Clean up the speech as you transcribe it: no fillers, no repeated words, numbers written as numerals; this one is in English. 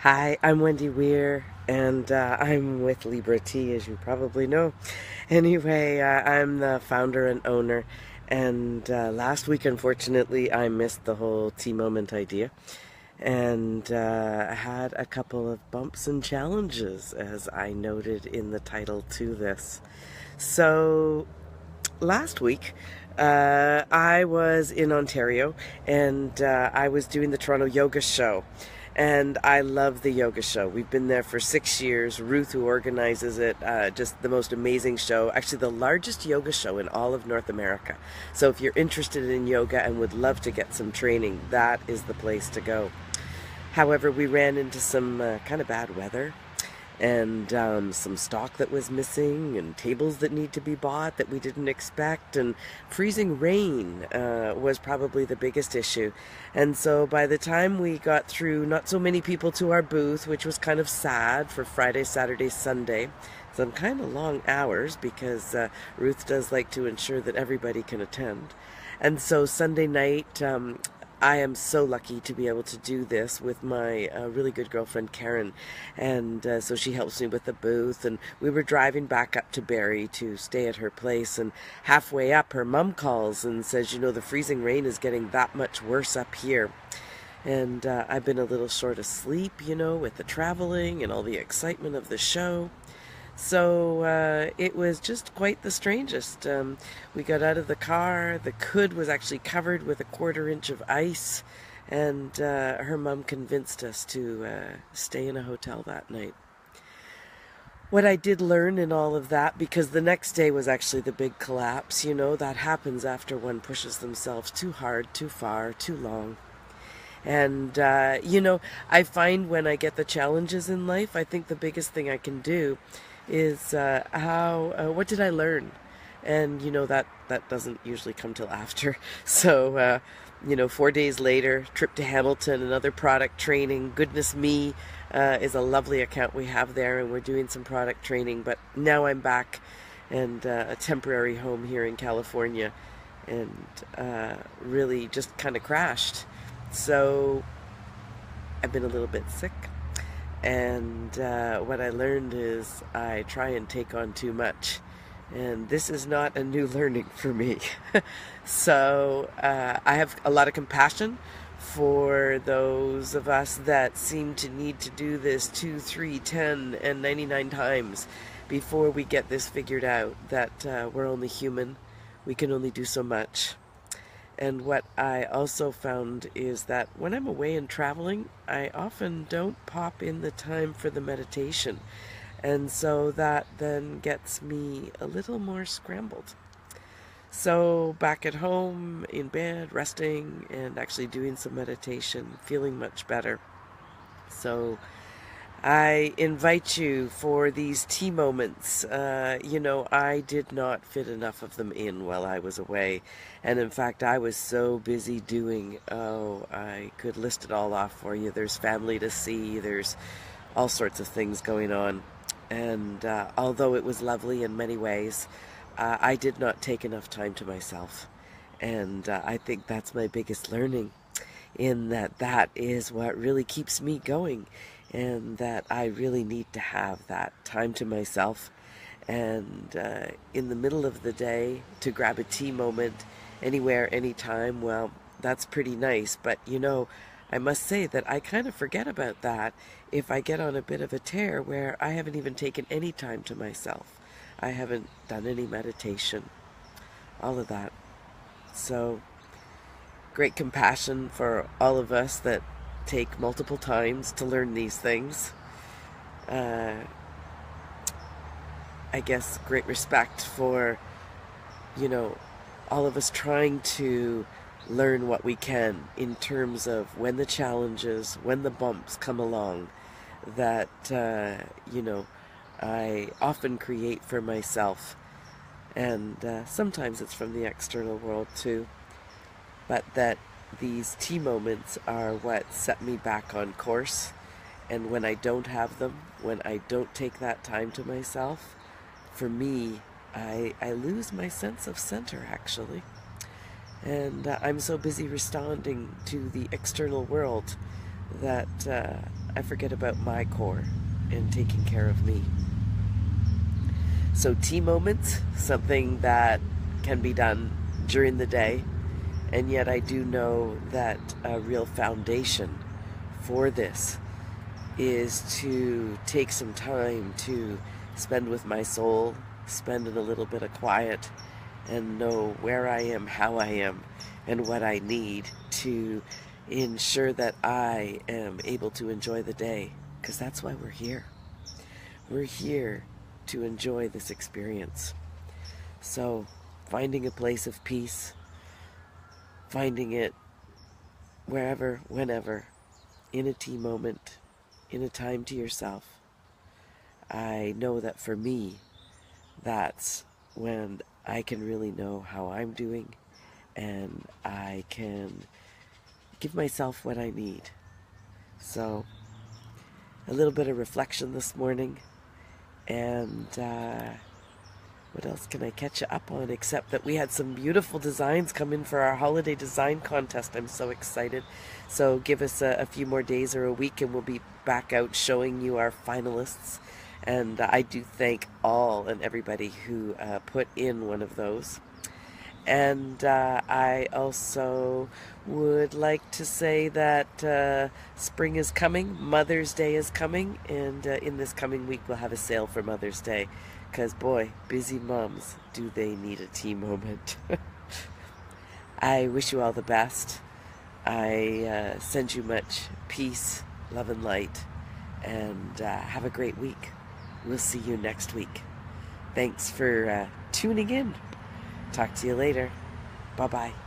Hi, I'm Wendy Weir, and I'm with Libra Tea, as you probably know. Anyway, I'm the founder and owner, and last week, unfortunately, I missed the whole Tea Moment idea, and had a couple of bumps and challenges, as I noted in the title to this. So, last week, I was in Ontario and I was doing the Toronto Yoga Show. And I love the yoga show. We've been there for 6 years. Ruth, who organizes it, just the most amazing show. Actually, the largest yoga show in all of North America. So if you're interested in yoga and would love to get some training, that is the place to go. However, we ran into some kind of bad weather and some stock that was missing and tables that need to be bought that we didn't expect, and freezing rain was probably the biggest issue. And so by the time we got through, not so many people to our booth, which was kind of sad for Friday, Saturday, Sunday, some kind of long hours, because Ruth does like to ensure that everybody can attend. And so Sunday night, I am so lucky to be able to do this with my really good girlfriend Karen, and so she helps me with the booth. And we were driving back up to Barrie to stay at her place, and halfway up, her mom calls and says, "You know, the freezing rain is getting that much worse up here." And I've been a little short of sleep, with the traveling and all the excitement of the show. So it was just quite the strangest. We got out of the car. The hood was actually covered with a 1/4 inch of ice, and her mom convinced us to stay in a hotel that night. What I did learn in all of that, because the next day was actually the big collapse, that happens after one pushes themselves too hard, too far, too long. And, I find when I get the challenges in life, I think the biggest thing I can do is what did I learn? And, that doesn't usually come till after. So, 4 days later, trip to Hamilton, another product training. Goodness Me is a lovely account we have there, and we're doing some product training. But now I'm back and a temporary home here in California, and really just kind of crashed. So I've been a little bit sick, and what I learned is I try and take on too much, and this is not a new learning for me. So I have a lot of compassion for those of us that seem to need to do this 2, 3, 10, and 99 times before we get this figured out, that we're only human. We can only do so much. And what I also found is that when I'm away and traveling, I often don't pop in the time for the meditation. And so that then gets me a little more scrambled. So back at home, in bed, resting, and actually doing some meditation, feeling much better. So I invite you for these tea moments. I did not fit enough of them in while I was away. And in fact, I was so busy doing, I could list it all off for you. There's family to see, there's all sorts of things going on. And although it was lovely in many ways, I did not take enough time to myself. And I think that's my biggest learning, in that is what really keeps me going, and that I really need to have that time to myself. And in the middle of the day, to grab a tea moment anywhere, anytime, well, that's pretty nice. But I must say that I kind of forget about that if I get on a bit of a tear where I haven't even taken any time to myself. I haven't done any meditation, all of that. So great compassion for all of us that take multiple times to learn these things. Uh, I guess great respect for, all of us trying to learn what we can in terms of when the challenges, when the bumps come along, that, I often create for myself. And sometimes it's from the external world too. But that these tea moments are what set me back on course. And when I don't have them, when I don't take that time to myself, for me, I lose my sense of center, actually. And I'm so busy responding to the external world that I forget about my core and taking care of me. So tea moments, something that can be done during the day, and yet I do know that a real foundation for this is to take some time to spend with my soul, spend in a little bit of quiet, and know where I am, how I am, and what I need to ensure that I am able to enjoy the day, because that's why we're here. We're here to enjoy this experience. So, finding a place of peace, finding it wherever, whenever, in a tea moment, in a time to yourself. I know that for me, that's when I can really know how I'm doing, and I can give myself what I need. So, a little bit of reflection this morning, and what else can I catch you up on except that we had some beautiful designs come in for our holiday design contest. I'm so excited. So give us a few more days or a week and we'll be back out showing you our finalists. And I do thank all and everybody who put in one of those. And I also would like to say that spring is coming, Mother's Day is coming, and in this coming week we'll have a sale for Mother's Day. Because, boy, busy moms, do they need a tea moment. I wish you all the best. I send you much peace, love, and light. And have a great week. We'll see you next week. Thanks for tuning in. Talk to you later. Bye-bye.